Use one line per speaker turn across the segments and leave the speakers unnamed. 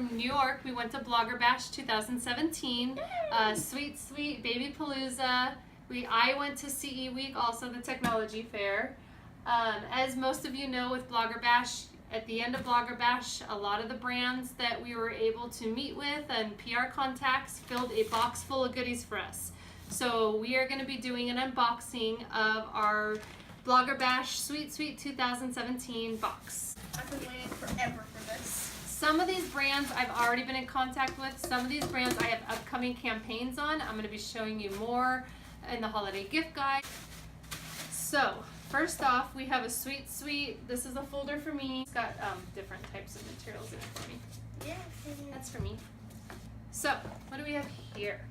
from New York. We went to Blogger Bash 2017. Sweet, sweet Baby Palooza. I went to CE Week, also the technology fair. As most of you know with Blogger Bash, at the end of Blogger Bash, a lot of the brands that we were able to meet with and PR contacts filled a box full of goodies for us. So we are going to be doing an unboxing of our Blogger Bash Sweet Sweet 2017 box.
I've been waiting forever for this.
Some of these brands I've already been in contact with. Some of these brands I have upcoming campaigns on. I'm going to be showing you more in the holiday gift guide. So first off, we have a Sweet Sweet. This is a folder for me. It's got different types of materials in it for me.
Yeah.
That's for me. So what do we have here?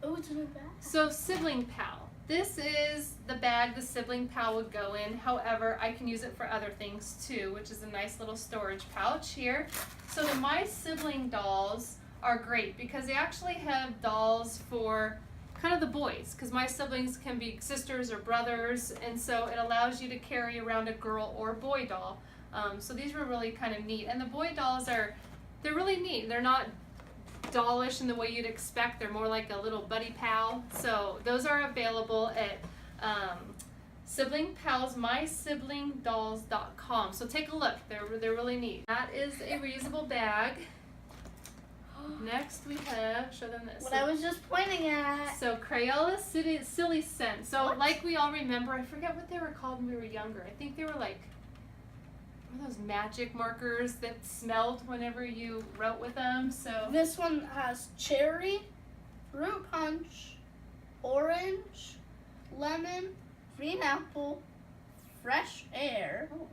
Oh, it's in a bag.
So Sibling Pal. This is the bag the Sibling Pal would go in. However, I can use it for other things too, which is a nice little storage pouch here. So the My Sibling dolls are great because they actually have dolls for kind of the boys, because my siblings can be sisters or brothers, and so it allows you to carry around a girl or boy doll. So these were really kind of neat. And the boy dolls they're really neat. They're not dollish in the way you'd expect. They're more like a little buddy pal. So those are available at Sibling Pals, mysiblingdolls.com. So take a look. They're really neat. That is a reusable bag. Next we have, show them this.
What I was just pointing at.
So Crayola Silly Scent. So
What?
like we all remember, I forget what they were called when we were younger. I think they were like one of those magic markers that smelled whenever you wrote with them. So
This one has cherry, fruit punch, orange, lemon, green apple, fresh air,
oh,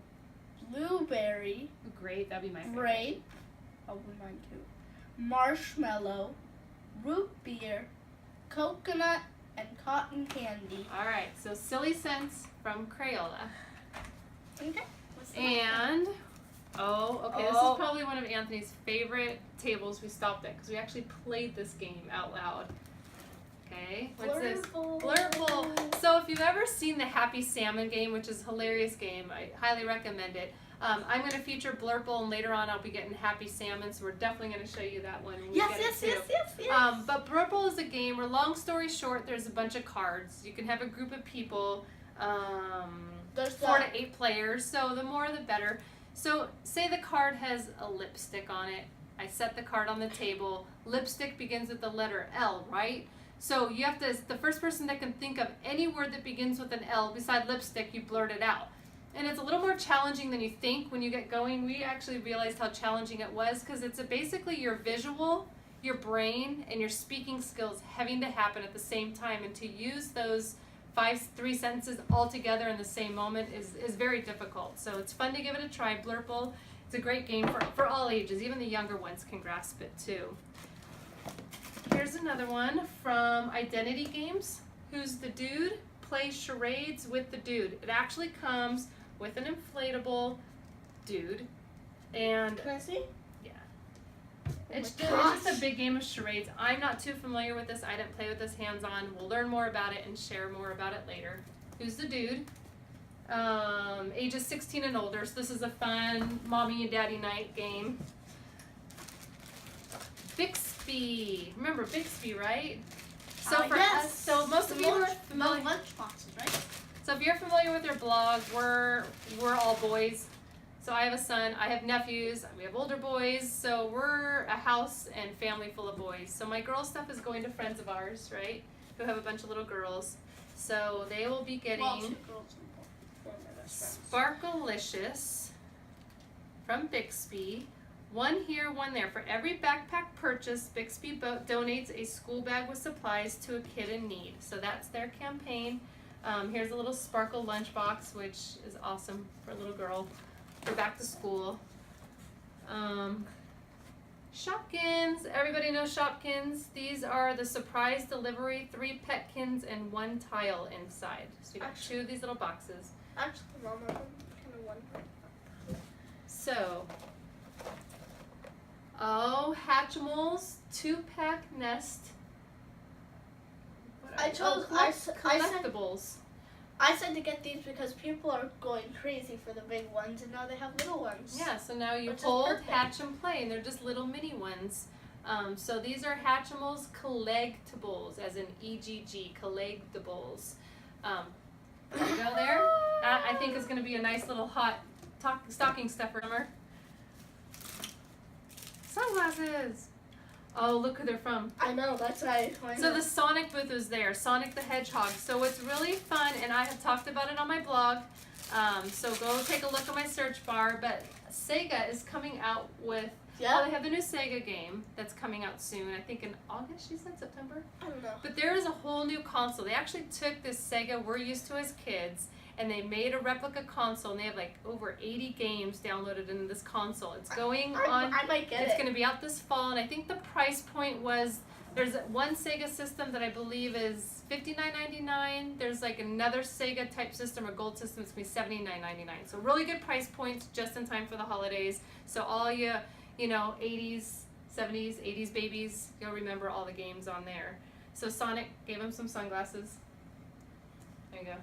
blueberry,
great, that'd be my favorite.
grape, oh, mine too, marshmallow, root beer, coconut, and cotton candy.
All right, so Silly Scents from Crayola.
Okay. What's the next one?
And, this is
Oh.
probably one of Anthony's favorite tables we stopped at because we actually played this game out loud. Okay, what's this?
Blurple.
Blurple. So if you've ever seen the Happy Salmon game, which is a hilarious game, I highly recommend it. I'm going to feature Blurple, and later on I'll be getting Happy Salmon, so we're definitely going to show you that one when we
Yes,
get
yes,
it too.
yes.
But Blurple is a game where, long story short, there's a bunch of cards. You can have a group of people,
There's
4 to 8 players, so the more the better. So say the card has a lipstick on it. I set the card on the table. Lipstick begins with the letter L, right? So you have to, the first person that can think of any word that begins with an L beside lipstick, you blurt it out. And it's a little more challenging than you think when you get going. We actually realized how challenging it was because it's basically your visual, your brain, and your speaking skills having to happen at the same time. And to use those 3 sentences all together in the same moment is very difficult. So it's fun to give it a try. Blurple, it's a great game for all ages. Even the younger ones can grasp it too. Here's another one from Identity Games. Who's the Dude? Play charades with the dude. It actually comes with an inflatable dude. And
Can I see?
yeah. It's
my
just a
gosh.
big game of charades. I'm not too familiar with this. I didn't play with this hands-on. We'll learn more about it and share more about it later. Who's the Dude? Ages 16 and older. So this is a fun mommy and daddy night game. Bixby. Remember Bixby, right? So for
yes.
us, so most of you are familiar.
Lunchboxes, right?
So if you're familiar with their blog, we're all boys. So I have a son, I have nephews, we have older boys, so we're a house and family full of boys. So my girl stuff is going to friends of ours, right, who have a bunch of little girls. So they will be getting
2 girls and 4 of my best friends.
Sparkalicious from Bixby. One here, one there. For every backpack purchase, Bixby donates a school bag with supplies to a kid in need. So that's their campaign. Here's a little sparkle lunchbox, which is awesome for a little girl for back to school. Shopkins. Everybody knows Shopkins. These are the surprise delivery, 3 petkins and 1 tile inside. So you got 2 of these little boxes.
Actually, Mama, I'm kind of wondering.
So, Hatchimals 2-pack nest.
I chose- I said-
collectibles.
I said to get these because people are going crazy for the big ones, and now they have little ones.
Yeah, so now you
Which is
hold,
perfect.
hatch, and play, and they're just little mini ones. So these are Hatchimals Collectibles, as in EGG, Collectibles. There you go there. That, I think, is going to be a nice little hot stocking stuffer. Sunglasses. Oh, look who they're from.
I know, that's why I
So
know.
the Sonic booth is there, Sonic the Hedgehog. So it's really fun, and I have talked about it on my blog. So go take a look at my search bar. But Sega is coming out with, well, they have the new Sega game that's coming out soon. I think in August, she said, September?
I don't know.
But there is a whole new console. They actually took this Sega we're used to as kids, and they made a replica console, and they have like over 80 games downloaded in this console. It's going on.
I might get
It's
it.
going to be out this fall, and I think the price point was, there's one Sega system that I believe is $59.99. There's like another Sega type system or gold system, it's going to be $79.99. So really good price points just in time for the holidays. So all you 80s, 70s, 80s babies, you'll remember all the games on there. So Sonic gave him some sunglasses. There you go.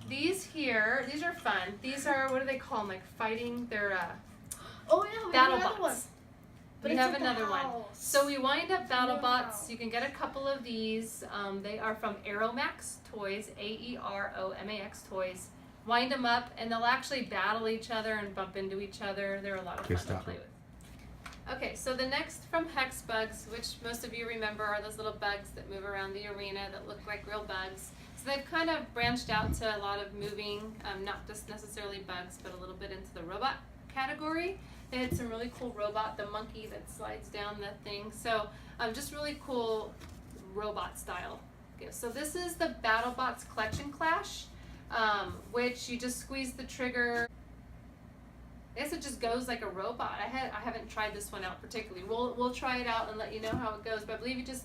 These here, these are fun. These are, what do they call them? Like fighting, they're
Oh yeah, we
battle
have another one.
bots.
But
We
it's
have
at the
another one.
house.
So we wind up battle
Wow.
bots. You can get a couple of these. They are from Aeromax Toys, AEROMAX Toys. Wind them up, and they'll actually battle each other and bump into each other. They're a lot of
Okay,
fun to
stop
play
it.
with. Okay, so the next from Hex Bugs, which most of you remember are those little bugs that move around the arena that look like real bugs. So they've kind of branched out to a lot of moving, not just necessarily bugs, but a little bit into the robot category. They had some really cool robot, the monkey that slides down the thing. So just really cool robot style. Okay, so this is the BattleBots Clutch and Clash, which you just squeeze the trigger. I guess it just goes like a robot. I haven't tried this one out particularly. We'll try it out and let you know how it goes. But I believe you just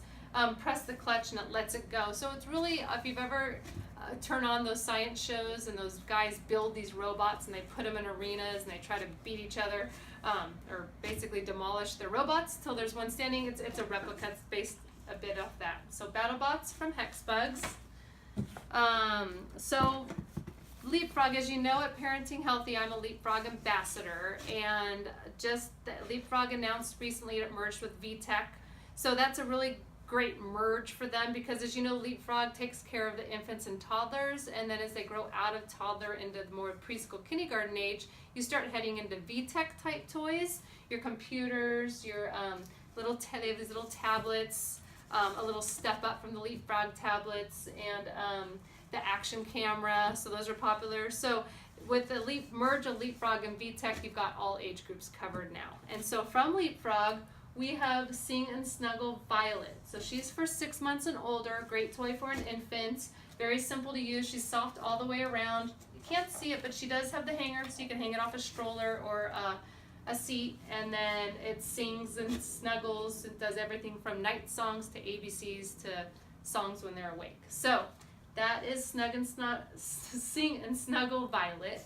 press the clutch and it lets it go. So it's really, if you've ever turn on those science shows and those guys build these robots and they put them in arenas and they try to beat each other, or basically demolish their robots till there's one standing. It's a replica. It's based a bit off that. So BattleBots from Hexbugs. So Leapfrog, as you know, at Parenting Healthy, I'm a Leapfrog ambassador, and just Leapfrog announced recently it merged with VTech. So that's a really great merge for them because, as you know, Leapfrog takes care of the infants and toddlers, and then as they grow out of toddler into the more preschool kindergarten age, you start heading into VTech type toys, your computers, your they have these little tablets, a little step up from the Leapfrog tablets, and the action camera. So those are popular. So with the merge of Leapfrog and VTech, you've got all age groups covered now. And so from Leapfrog, we have Sing and Snuggle Violet. So she's for 6 months and older, great toy for an infant, very simple to use. She's soft all the way around. You can't see it, but she does have the hanger, so you can hang it off a stroller or a seat, and then it sings and snuggles. It does everything from night songs to ABCs to songs when they're awake. So that is Sing and Snuggle Violet.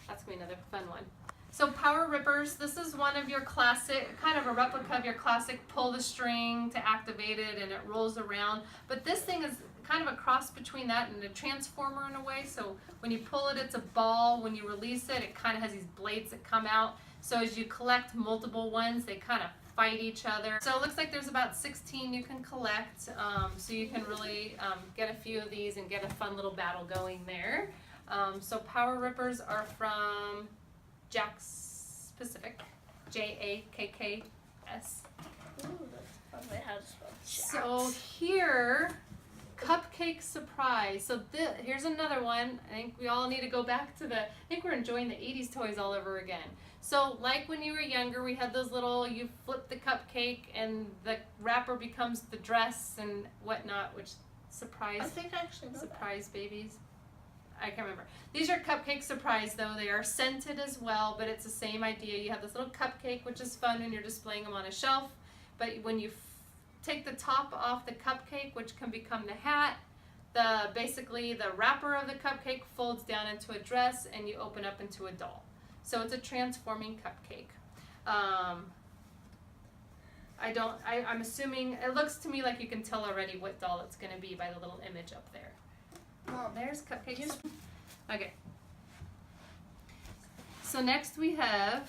That's going to be another fun one. So Power Rippers, this is one of your classic, kind of a replica of your classic pull the string to activate it and it rolls around. But this thing is kind of a cross between that and a transformer in a way. So when you pull it, it's a ball. When you release it, it kind of has these blades that come out. So as you collect multiple ones, they kind of fight each other. So it looks like there's about 16 you can collect. So you can really get a few of these and get a fun little battle going there. So Power Rippers are from Jack's Pacific, JAKKS.
Ooh, that's fun. How to spell
So here, Cupcakes Surprise. So here's another one. I think we all need to go back to I think we're enjoying the 80s toys all over again. So like when you were younger, we had those little, you flip the cupcake and the wrapper becomes the dress and whatnot, which
I think I actually know
surprise babies. I can't remember. These are Cupcake Surprise though. They are scented as well, but it's the same idea. You have this little cupcake, which is fun when you're displaying them on a shelf, but when you take the top off the cupcake, which can become the hat, basically the wrapper of the cupcake folds down into a dress and you open up into a doll. So it's a transforming cupcake. I'm assuming, it looks to me like you can tell already what doll it's going to be by the little image up there.
Mom,
There's Cupcakes. Okay. So next we have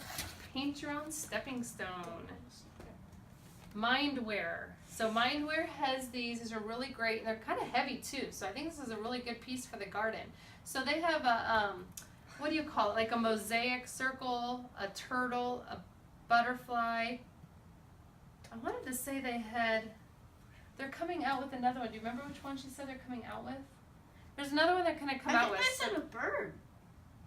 Paint Your Own Stepping Stone. Mindware. So Mindware has these are really great, and they're kind of heavy too, so I think this is a really good piece for the garden. So they have a, what do you call it, like a mosaic circle, a turtle, a butterfly. I wanted to say they're coming out with another one. Do you remember which one she said they're coming out with? There's another one they're going to come out with.
I think I said a bird.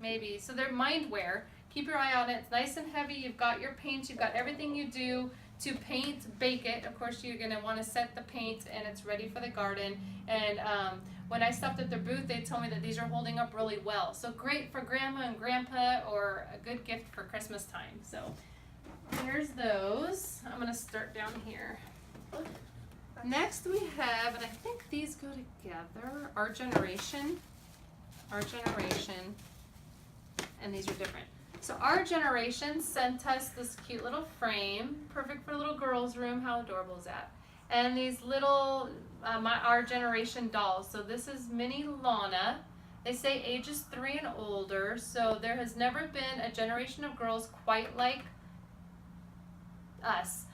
Maybe. So they're Mindware. Keep your eye on it. It's nice and heavy. You've got your paints. You've got everything you do to paint, bake it. Of course, you're going to want to set the paint, and it's ready for the garden. And when I stopped at their booth, they told me that these are holding up really well. So great for grandma and grandpa, or a good gift for Christmas time. So here's those. I'm going to start down here. Next we have, and I think these go together, Our Generation, and these are different. So Our Generation sent us this cute little frame, perfect for a little girl's room. How adorable is that? And these little Our Generation dolls. So this is Mini Lana. They say ages 3 and older, so there has never been a generation of girls quite like us.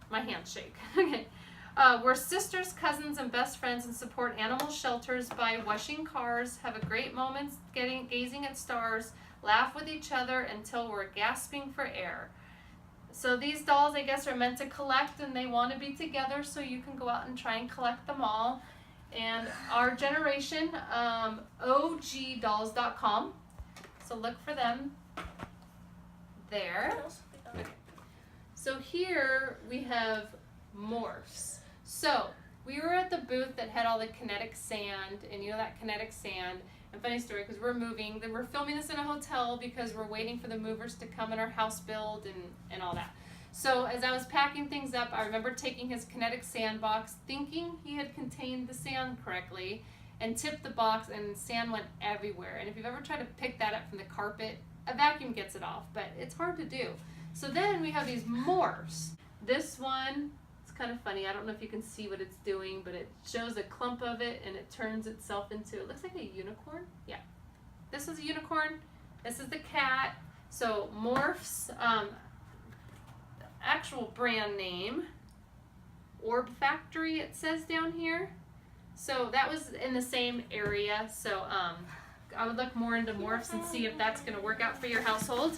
My handshake. Okay. We're sisters, cousins, and best friends, and support animal shelters by washing cars, have a great moment gazing at stars, laugh with each other until we're gasping for air. So these dolls, I guess, are meant to collect, and they want to be together, so you can go out and try and collect them all. And Our Generation, ogdolls.com. So look for them there. Okay. So here we have morphs. So we were at the booth that had all the Kinetic Sand, and you know that Kinetic Sand. And funny story, because we're moving, we're filming this in a hotel because we're waiting for the movers to come in our house build and all that. So as I was packing things up, I remember taking his Kinetic Sand box, thinking he had contained the sand correctly, and tipped the box, and sand went everywhere. And if you've ever tried to pick that up from the carpet, a vacuum gets it off, but it's hard to do. So then we have these morphs. This one, it's kind of funny. I don't know if you can see what it's doing, but it shows a clump of it, and it turns itself into, it looks like a unicorn. Yeah. This is a unicorn. This is the cat. So morphs, actual brand name, Orb Factory, it says down here. So that was in the same area. So I would look more into morphs and see if that's going to work out for your household.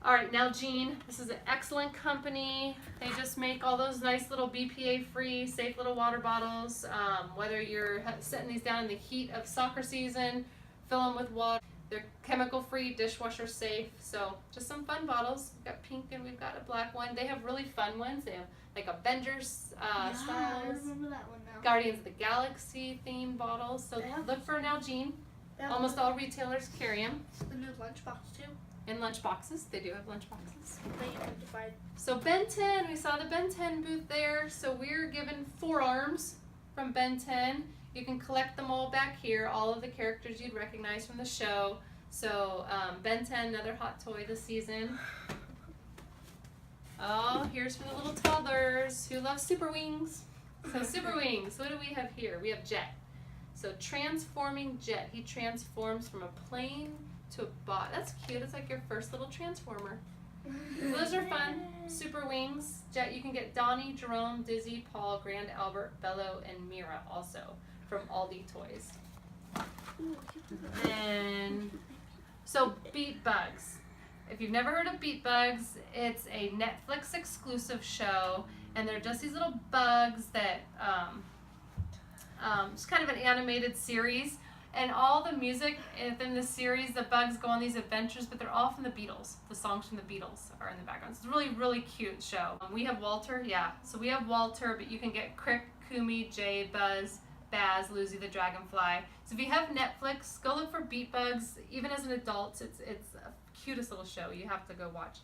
All right, now Jean, this is an excellent company. They just make all those nice little BPA-free, safe little water bottles. Whether you're setting these down in the heat of soccer season, fill them with water. They're chemical-free, dishwasher-safe. So just some fun bottles. We've got pink and we've got a black one. They have really fun ones. They have like Avengers styles.
I remember that one now.
Guardians of the Galaxy themed bottles. So look for Nalgene. Almost all retailers carry them.
The new Lunchbox too.
In Lunchboxes, they do have Lunchboxes.
That you can divide.
So Ben 10, we saw the Ben 10 booth there. So we're given forearms from Ben 10. You can collect them all back here, all of the characters you'd recognize from the show. So Ben 10, another hot toy this season. Oh, here's for the little toddlers who love Super Wings. So Super Wings, what do we have here? We have Jet. So transforming Jet. He transforms from a plane to a bot. That's cute. It's like your first little transformer. So those are fun. Super Wings. Jet, you can get Donnie, Jerome, Dizzy, Paul, Grand Albert, Bello, and Mira also from Aldi Toys. And so Beat Bugs. If you've never heard of Beat Bugs, it's a Netflix exclusive show, and they're just these little bugs that it's kind of an animated series, and all the music within the series, the bugs go on these adventures, but they're all from the Beatles. The songs from the Beatles are in the background. It's a really, really cute show. We have Walter, yeah. So we have Walter, but you can get Crick, Kumi, Jay, Buzz, Baz, Lucy the Dragonfly. So if you have Netflix, go look for Beat Bugs. Even as an adult, it's a cutest little show. You have to go watch.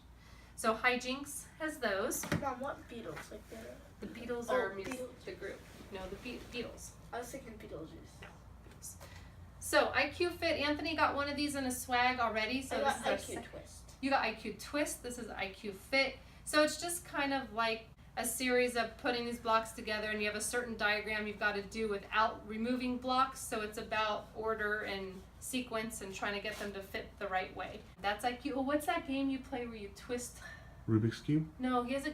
So Hijinks has those.
Mom, what Beatles? Like
the Beatles are the group. No, the Beatles.
I was thinking Beetlejuice.
So IQ Fit, Anthony got one of these in a swag already. So
I got IQ Twist.
You got IQ Twist. This is IQ Fit. So it's just kind of like a series of putting these blocks together, and you have a certain diagram you've got to do without removing blocks. So it's about order and sequence and trying to get them to fit the right way. That's like you. What's that game you play where you twist?
Rubik's Cube?
No, he has a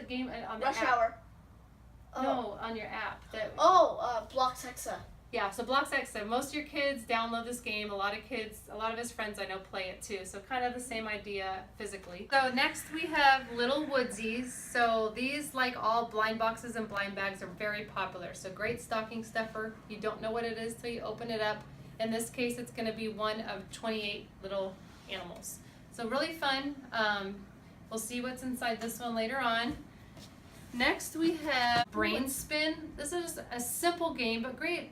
game on the
Rush
app.
Hour.
No, on your app.
Blocks Hexa.
Yeah, so Blocks X. So most of your kids download this game. A lot of his friends I know play it too. So kind of the same idea physically. So next we have Little Woodsies. So these, like all blind boxes and blind bags, are very popular. So great stocking stuffer. You don't know what it is till you open it up. In this case, it's going to be one of 28 little animals. So really fun. We'll see what's inside this one later on. Next we have Brain Spin. This is just a simple game, but great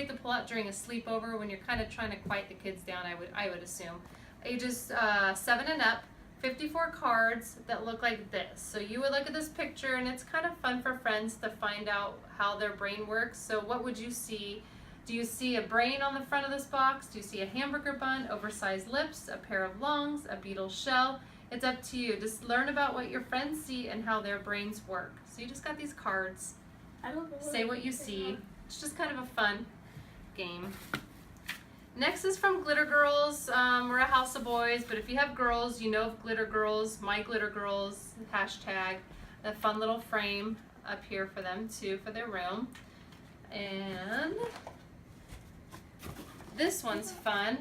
to pull out during a sleepover when you're kind of trying to quiet the kids down, I would assume. Ages 7 and up, 54 cards that look like this. So you would look at this picture, and it's kind of fun for friends to find out how their brain works. So what would you see? Do you see a brain on the front of this box? Do you see a hamburger bun, oversized lips, a pair of lungs, a beetle shell? It's up to you. Just learn about what your friends see and how their brains work. So you just got these cards.
I don't know.
Say what you see. It's just kind of a fun game. Next is from Glitter Girls. We're a house of boys, but if you have girls, you know of Glitter Girls, My Glitter Girls, hashtag. A fun little frame up here for them too, for their room. And this one's fun.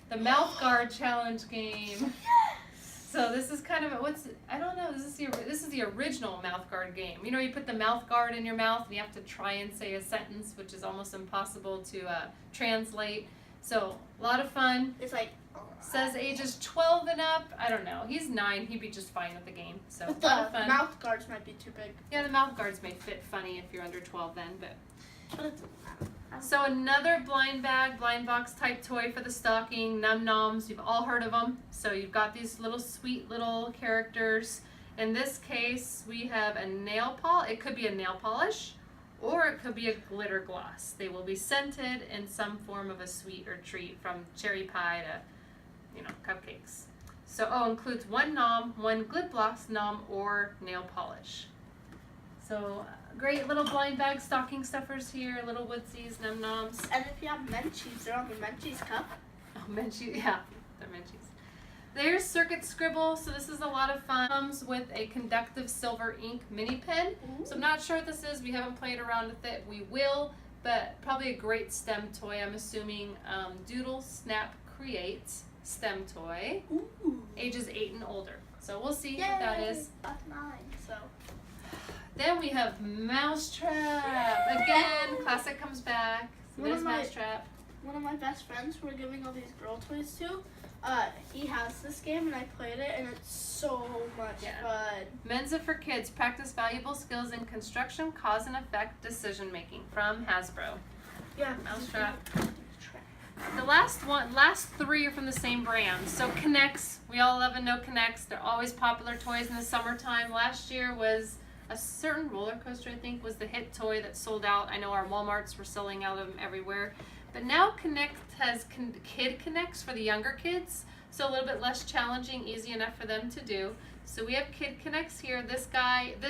The Mouth Guard Challenge game. So this is kind of I don't know. This is the original mouth guard game. You know, you put the mouth guard in your mouth and you have to try and say a sentence, which is almost impossible to translate. So a lot of fun.
It's like
says ages 12 and up. I don't know. He's 9. He'd be just fine with the game. So
but
a lot of
the
fun.
mouth guards might be too big.
Yeah, the mouth guards may fit funny if you're under 12 then, but.
But it's
So another blind bag, blind box type toy for the stocking, Num Noms. You've all heard of them. So you've got these little sweet little characters. In this case, we have a nail polish. It could be a nail polish, or it could be a glitter gloss. They will be scented in some form of a sweet or treat, from cherry pie to, cupcakes. So, includes one nom, one glit gloss nom, or nail polish. So, great little blind bag stocking stuffers here, Little Woodsies, Num Noms.
And if you have Menchies, they're on the Menchies cup.
Oh, Menchies, yeah, they're Menchies. There's Circuit Scribble, so this is a lot of fun. Comes with a conductive silver ink mini pen.
Ooh.
So I'm not sure what this is. We haven't played around with it. We will, but probably a great STEM toy. I'm assuming Doodle Snap Creates STEM toy,
Ooh.
ages 8 and older. So we'll see
Yay.
what that is.
That's 9, so.
Then we have Mousetrap. Again, classic comes back. So there's Mousetrap.
One of my best friends we're giving all these girl toys to, he has this game and I played it and it's so much fun.
Menza for Kids. Practice valuable skills in construction, cause and effect decision making, from Hasbro.
Yeah.
Mousetrap. The last 3 are from the same brand. So Kinex, we all love and know Kinex. They're always popular toys in the summertime. Last year was a certain roller coaster, I think, was the hit toy that sold out. I know our Walmarts were selling out of them everywhere. But now Kinex has Kid Kinex for the younger kids. So a little bit less challenging, easy enough for them to do. So we have Kid Kinex here. This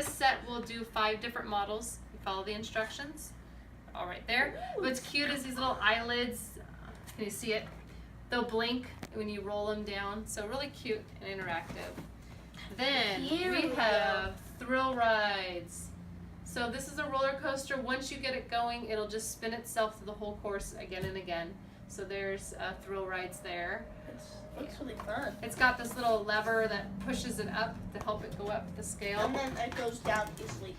set will do 5 different models. You follow the instructions. All right there. What's cute is these little eyelids. Can you see it? They'll blink when you roll them down. So really cute and interactive. Then we have Thrill Rides. So this is a roller coaster. Once you get it going, it'll just spin itself through the whole course again and again. So there's Thrill Rides there.
It looks really fun.
It's got this little lever that pushes it up to help it go up the scale.
And then it goes down easily.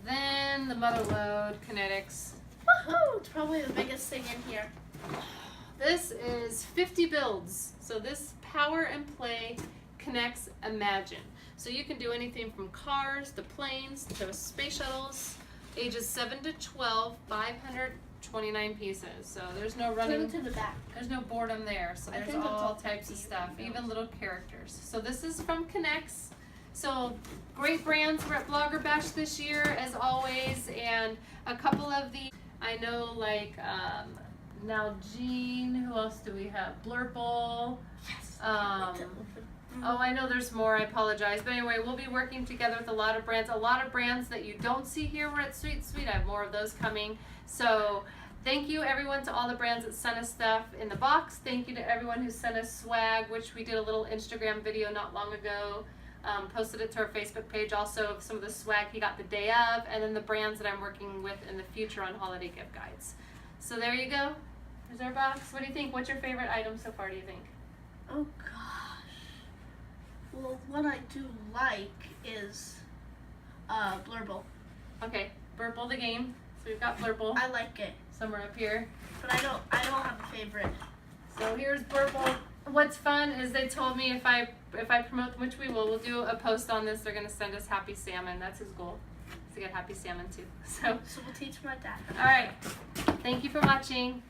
Then the Motherlode Kinetics.
Woohoo! It's probably the biggest thing in here.
This is 50 builds. So this Power and Play connects Imagine. So you can do anything from cars to planes to space shuttles. Ages 7 to 12, 529 pieces. So there's no running.
Turn to the back.
There's no boredom there. So there's all types of stuff, even little characters. So this is from Kinex. So great brands. We're at Blogger Bash this year, as always, and a couple of the I know, like Nalgene. Who else do we have? Blurple.
Yes.
Oh, I know there's more. I apologize. But anyway, we'll be working together with a lot of brands that you don't see here. We're at Sweet Sweet. I have more of those coming. So thank you everyone to all the brands that sent us stuff in the box. Thank you to everyone who sent us swag, which we did a little Instagram video not long ago. Posted it to our Facebook page also of some of the swag he got the day of, and then the brands that I'm working with in the future on holiday gift guides. So there you go. There's our box. What do you think? What's your favorite item so far, do you think?
Oh gosh. Well, what I do like is Blurple.
Okay, Blurple the game. So we've got Blurple
I like it,
somewhere up here.
but I don't have a favorite.
So here's Blurple. What's fun is they told me if I promote them, which we will, we'll do a post on this. They're gonna send us Happy Salmon. That's his goal, is to get Happy Salmon too. So
So we'll teach my dad.
all right. Thank you for watching.